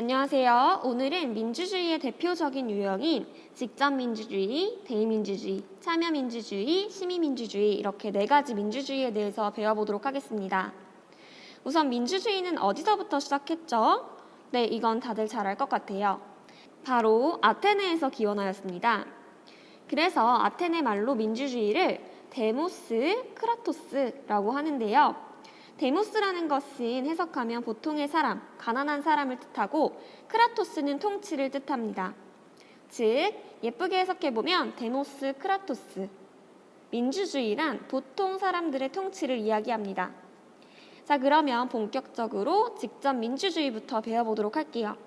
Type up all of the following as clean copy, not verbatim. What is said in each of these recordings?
안녕하세요. 오늘은 민주주의의 대표적인 유형인 직접민주주의, 대의민주주의, 참여민주주의, 시민민주주의 이렇게 네 가지 민주주의에 대해서 배워보도록 하겠습니다. 우선 민주주의는 어디서부터 시작했죠? 네, 이건 다들 잘 알 것 같아요. 바로 아테네에서 기원하였습니다. 그래서 아테네 말로 민주주의를 데모스 크라토스라고 하는데요. 데모스라는 것은 해석하면 보통의 사람, 가난한 사람을 뜻하고 크라토스는 통치를 뜻합니다. 즉, 예쁘게 해석해보면 데모스 크라토스, 민주주의란 보통 사람들의 통치를 이야기합니다. 자, 그러면 본격적으로 직접 민주주의부터 배워보도록 할게요.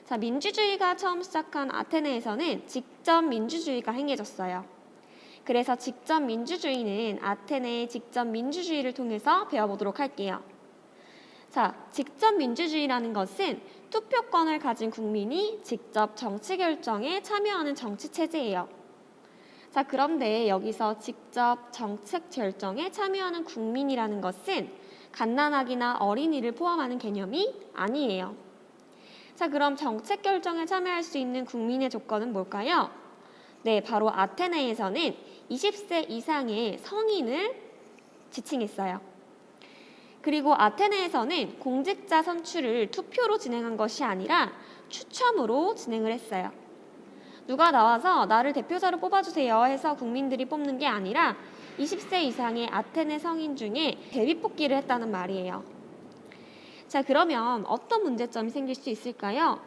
자, 민주주의가 처음 시작한 아테네에서는 직접 민주주의가 행해졌어요. 그래서 직접 민주주의는 아테네의 직접 민주주의를 통해서 배워보도록 할게요. 자, 직접 민주주의라는 것은 투표권을 가진 국민이 직접 정치 결정에 참여하는 정치 체제예요. 자, 그런데 여기서 직접 정책 결정에 참여하는 국민이라는 것은 갓난아기나 어린이를 포함하는 개념이 아니에요. 자, 그럼 정책 결정에 참여할 수 있는 국민의 조건은 뭘까요? 네, 바로 아테네에서는 20세 이상의 성인을 지칭했어요. 그리고 아테네에서는 공직자 선출을 투표로 진행한 것이 아니라 추첨으로 진행을 했어요. 누가 나와서 나를 대표자로 뽑아주세요 해서 국민들이 뽑는 게 아니라 20세 이상의 아테네 성인 중에 대비뽑기를 했다는 말이에요. 자, 그러면 어떤 문제점이 생길 수 있을까요?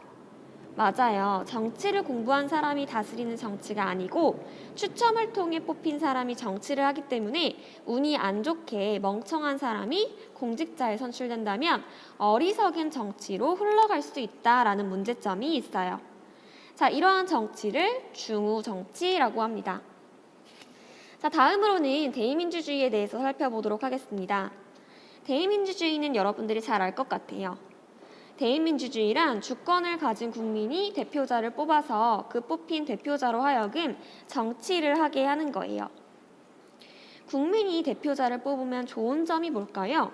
맞아요. 정치를 공부한 사람이 다스리는 정치가 아니고 추첨을 통해 뽑힌 사람이 정치를 하기 때문에 운이 안 좋게 멍청한 사람이 공직자에 선출된다면 어리석은 정치로 흘러갈 수 있다라는 문제점이 있어요. 자, 이러한 정치를 중우정치라고 합니다. 자, 다음으로는 대의민주주의에 대해서 살펴보도록 하겠습니다. 대의민주주의는 여러분들이 잘 알 것 같아요. 대의민주주의란 주권을 가진 국민이 대표자를 뽑아서 그 뽑힌 대표자로 하여금 정치를 하게 하는 거예요. 국민이 대표자를 뽑으면 좋은 점이 뭘까요?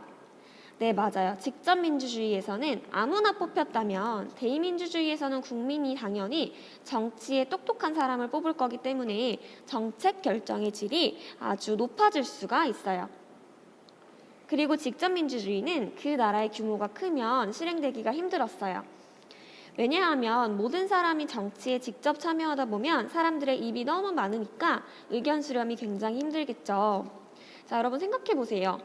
네, 맞아요. 직접민주주의에서는 아무나 뽑혔다면 대의민주주의에서는 국민이 당연히 정치에 똑똑한 사람을 뽑을 거기 때문에 정책 결정의 질이 아주 높아질 수가 있어요. 그리고 직접민주주의는 그 나라의 규모가 크면 실행되기가 힘들었어요. 왜냐하면 모든 사람이 정치에 직접 참여하다 보면 사람들의 입이 너무 많으니까 의견 수렴이 굉장히 힘들겠죠. 자, 여러분 생각해 보세요.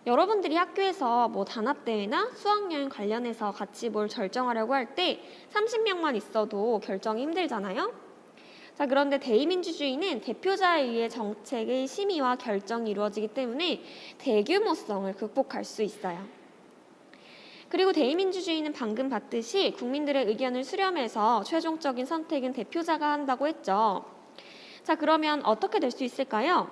여러분들이 학교에서 단합대회나 수학여행 관련해서 같이 뭘 결정하려고 할 때 30명만 있어도 결정이 힘들잖아요. 자, 그런데 대의민주주의는 대표자에 의해 정책의 심의와 결정이 이루어지기 때문에 대규모성을 극복할 수 있어요. 그리고 대의민주주의는 방금 봤듯이 국민들의 의견을 수렴해서 최종적인 선택은 대표자가 한다고 했죠. 자, 그러면 어떻게 될 수 있을까요?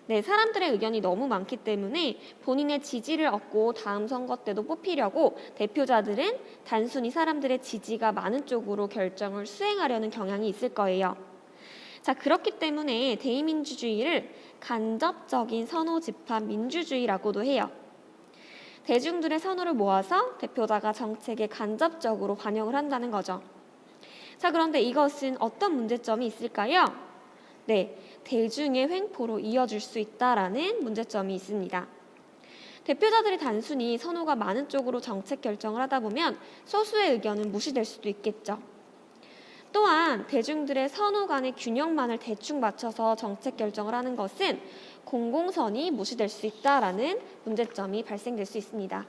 네, 사람들의 의견이 너무 많기 때문에 본인의 지지를 얻고 다음 선거 때도 뽑히려고 대표자들은 단순히 사람들의 지지가 많은 쪽으로 결정을 수행하려는 경향이 있을 거예요. 자, 그렇기 때문에 대의민주주의를 간접적인 선호 집합 민주주의라고도 해요. 대중들의 선호를 모아서 대표자가 정책에 간접적으로 반영을 한다는 거죠. 자, 그런데 이것은 어떤 문제점이 있을까요? 네, 대중의 횡포로 이어질 수 있다라는 문제점이 있습니다. 대표자들이 단순히 선호가 많은 쪽으로 정책 결정을 하다 보면 소수의 의견은 무시될 수도 있겠죠. 또한 대중들의 선호 간의 균형만을 대충 맞춰서 정책 결정을 하는 것은 공공선이 무시될 수 있다라는 문제점이 발생될 수 있습니다.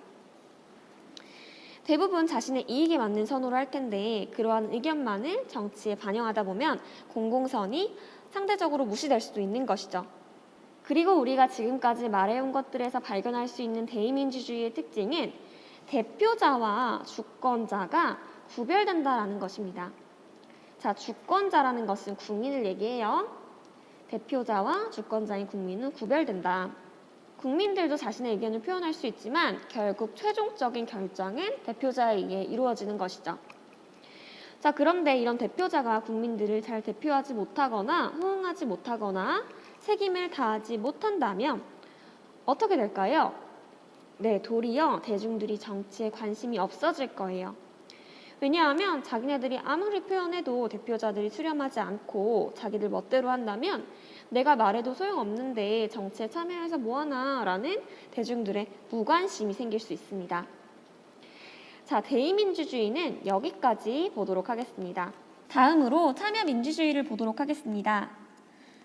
대부분 자신의 이익에 맞는 선호를 할 텐데 그러한 의견만을 정치에 반영하다 보면 공공선이 상대적으로 무시될 수도 있는 것이죠. 그리고 우리가 지금까지 말해온 것들에서 발견할 수 있는 대의민주주의의 특징은 대표자와 주권자가 구별된다라는 것입니다. 자, 주권자라는 것은 국민을 얘기해요. 대표자와 주권자인 국민은 구별된다. 국민들도 자신의 의견을 표현할 수 있지만 결국 최종적인 결정은 대표자에 의해 이루어지는 것이죠. 자, 그런데 이런 대표자가 국민들을 잘 대표하지 못하거나 호응하지 못하거나 책임을 다하지 못한다면 어떻게 될까요? 네, 도리어 대중들이 정치에 관심이 없어질 거예요. 왜냐하면 자기네들이 아무리 표현해도 대표자들이 수렴하지 않고 자기들 멋대로 한다면 내가 말해도 소용없는데 정치에 참여해서 뭐하나 라는 대중들의 무관심이 생길 수 있습니다. 자, 대의민주주의는 여기까지 보도록 하겠습니다. 다음으로 참여민주주의를 보도록 하겠습니다.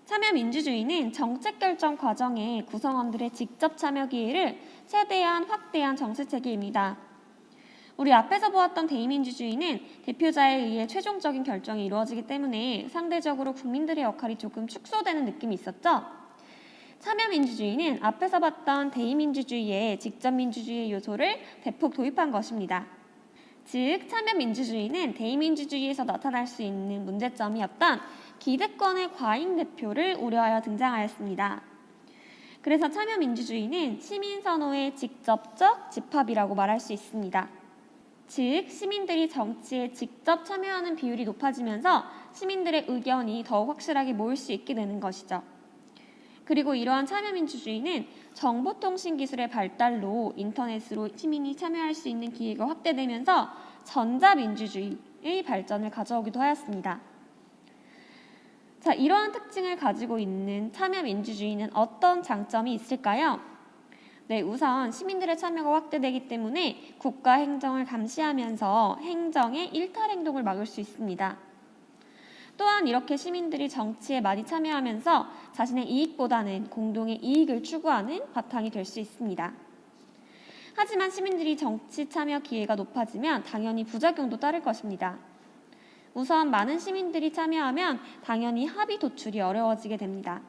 참여민주주의는 정책결정 과정에 구성원들의 직접 참여 기회를 최대한 확대한 정치체계입니다. 우리 앞에서 보았던 대의민주주의는 대표자에 의해 최종적인 결정이 이루어지기 때문에 상대적으로 국민들의 역할이 조금 축소되는 느낌이 있었죠? 참여민주주의는 앞에서 봤던 대의민주주의에 직접민주주의의 요소를 대폭 도입한 것입니다. 즉, 참여민주주의는 대의민주주의에서 나타날 수 있는 문제점이었던 기득권의 과잉 대표를 우려하여 등장하였습니다. 그래서 참여민주주의는 시민선호의 직접적 집합이라고 말할 수 있습니다. 즉, 시민들이 정치에 직접 참여하는 비율이 높아지면서 시민들의 의견이 더욱 확실하게 모일 수 있게 되는 것이죠. 그리고 이러한 참여민주주의는 정보통신기술의 발달로 인터넷으로 시민이 참여할 수 있는 기회가 확대되면서 전자민주주의의 발전을 가져오기도 하였습니다. 자, 이러한 특징을 가지고 있는 참여민주주의는 어떤 장점이 있을까요? 네, 우선 시민들의 참여가 확대되기 때문에 국가 행정을 감시하면서 행정의 일탈 행동을 막을 수 있습니다. 또한 이렇게 시민들이 정치에 많이 참여하면서 자신의 이익보다는 공동의 이익을 추구하는 바탕이 될 수 있습니다. 하지만 시민들이 정치 참여 기회가 높아지면 당연히 부작용도 따를 것입니다. 우선 많은 시민들이 참여하면 당연히 합의 도출이 어려워지게 됩니다.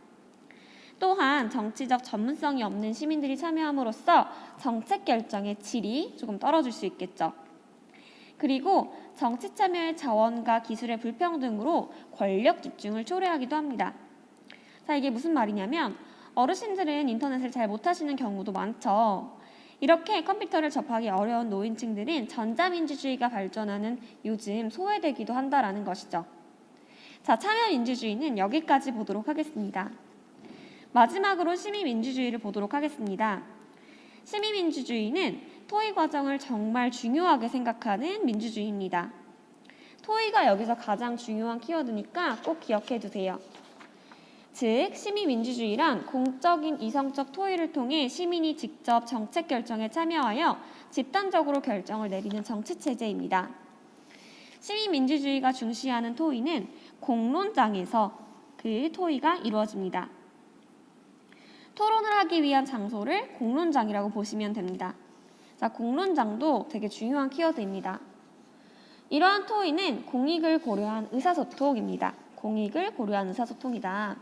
또한 정치적 전문성이 없는 시민들이 참여함으로써 정책 결정의 질이 조금 떨어질 수 있겠죠. 그리고 정치 참여의 자원과 기술의 불평등으로 권력 집중을 초래하기도 합니다. 자, 이게 무슨 말이냐면 어르신들은 인터넷을 잘 못하시는 경우도 많죠. 이렇게 컴퓨터를 접하기 어려운 노인층들은 전자민주주의가 발전하는 요즘 소외되기도 한다라는 것이죠. 자, 참여민주주의는 여기까지 보도록 하겠습니다. 마지막으로 시민민주주의를 보도록 하겠습니다. 시민민주주의는 토의 과정을 정말 중요하게 생각하는 민주주의입니다. 토의가 여기서 가장 중요한 키워드니까 꼭 기억해 두세요. 즉, 시민민주주의란 공적인 이성적 토의를 통해 시민이 직접 정책 결정에 참여하여 집단적으로 결정을 내리는 정치체제입니다. 시민민주주의가 중시하는 토의는 공론장에서 그 토의가 이루어집니다. 토론을 하기 위한 장소를 공론장이라고 보시면 됩니다. 자, 공론장도 되게 중요한 키워드입니다. 이러한 토의는 공익을 고려한 의사소통입니다. 공익을 고려한 의사소통이다.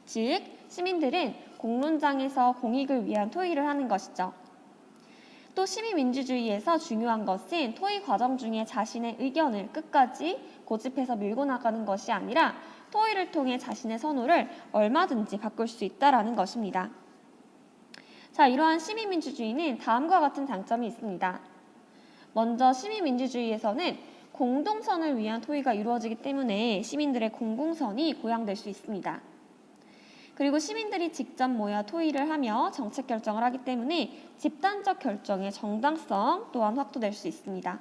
즉, 시민들은 공론장에서 공익을 위한 토의를 하는 것이죠. 또 시민민주주의에서 중요한 것은 토의 과정 중에 자신의 의견을 끝까지 고집해서 밀고 나가는 것이 아니라 토의를 통해 자신의 선호를 얼마든지 바꿀 수 있다는 것입니다. 자, 이러한 시민민주주의는 다음과 같은 장점이 있습니다. 먼저 시민민주주의에서는 공동선을 위한 토의가 이루어지기 때문에 시민들의 공공선이 고양될 수 있습니다. 그리고 시민들이 직접 모여 토의를 하며 정책 결정을 하기 때문에 집단적 결정의 정당성 또한 확보될 수 있습니다.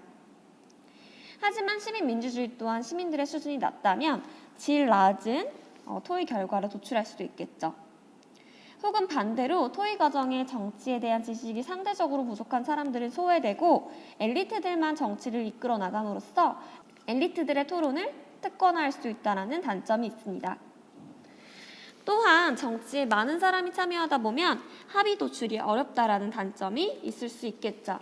하지만 시민민주주의 또한 시민들의 수준이 낮다면 질 낮은 토의 결과를 도출할 수도 있겠죠. 혹은 반대로 토의 과정에 정치에 대한 지식이 상대적으로 부족한 사람들은 소외되고 엘리트들만 정치를 이끌어 나감으로써 엘리트들의 토론을 특권화할 수 있다는 단점이 있습니다. 또한 정치에 많은 사람이 참여하다 보면 합의 도출이 어렵다라는 단점이 있을 수 있겠죠.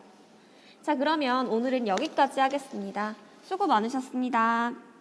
자, 그러면 오늘은 여기까지 하겠습니다. 수고 많으셨습니다.